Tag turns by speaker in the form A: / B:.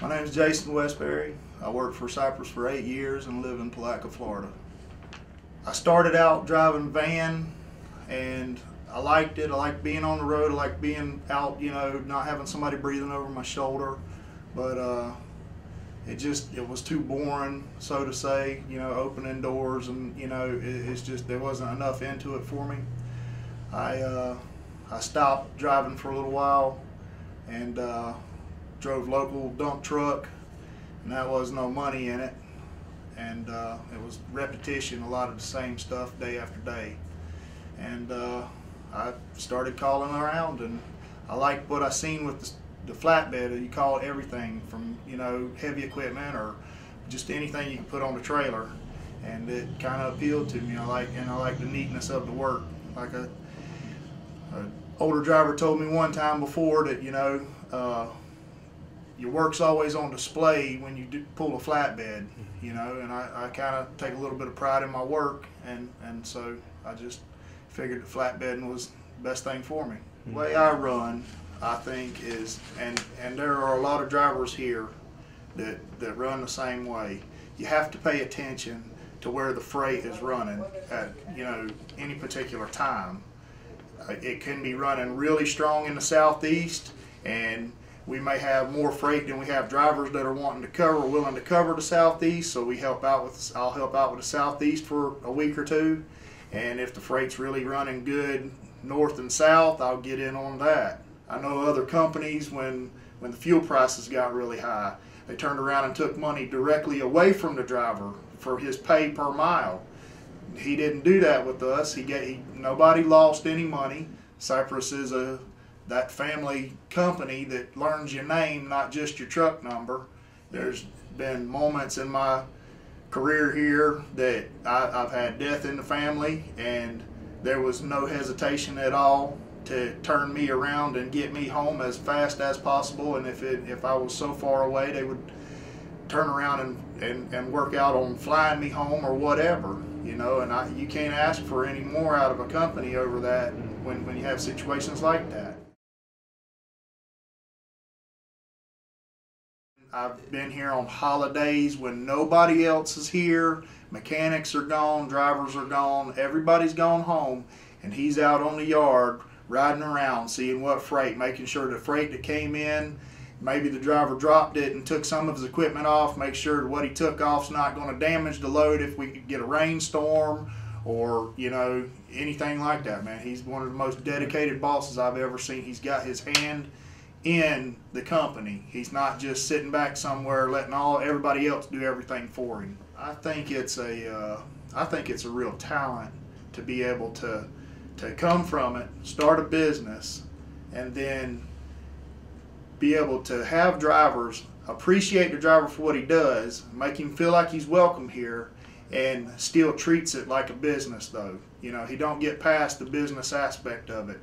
A: My name is Jason Westbury. I worked for Cypress for 8 years and live in Palatka, Florida. I started out driving van and I liked it. I liked being on the road. I liked being out, not having somebody breathing over my shoulder. But it was too boring, so to say, opening doors and, there wasn't enough into it for me. I stopped driving for a little while and drove local dump truck, and that was no money in it, and it was repetition, a lot of the same stuff day after day. And I started calling around, and I liked what I seen with the flatbed. You call it everything from heavy equipment or just anything you can put on the trailer, and it kind of appealed to me. I like the neatness of the work. Like a older driver told me one time before that your work's always on display when you pull a flatbed, and I kind of take a little bit of pride in my work, and so I just figured the flatbedding was the best thing for me. The way I run, I think, is, and there are a lot of drivers here that run the same way. You have to pay attention to where the freight is running at any particular time. It can be running really strong in the southeast, and we may have more freight than we have drivers that are willing to cover the southeast. So I'll help out with the southeast for a week or two, and if the freight's really running good north and south, I'll get in on that. I know other companies, when the fuel prices got really high, they turned around and took money directly away from the driver for his pay per mile. He didn't do that with us. Nobody lost any money. Cypress is that family company that learns your name, not just your truck number. There's been moments in my career here that I've had death in the family, and there was no hesitation at all to turn me around and get me home as fast as possible. And if I was so far away, they would turn around and work out on flying me home or whatever. And you can't ask for any more out of a company over that when you have situations like that. I've been here on holidays when nobody else is here. Mechanics are gone, drivers are gone, everybody's gone home, and he's out on the yard riding around, seeing what freight, making sure the freight that came in, maybe the driver dropped it and took some of his equipment off, make sure that what he took off is not going to damage the load if we could get a rainstorm or anything like that. Man, he's one of the most dedicated bosses I've ever seen. He's got his hand in the company. He's not just sitting back somewhere letting everybody else do everything for him. I think it's a real talent to be able to come from it, start a business, and then be able to have drivers appreciate the driver for what he does, make him feel like he's welcome here, and still treats it like a business though. He don't get past the business aspect of it.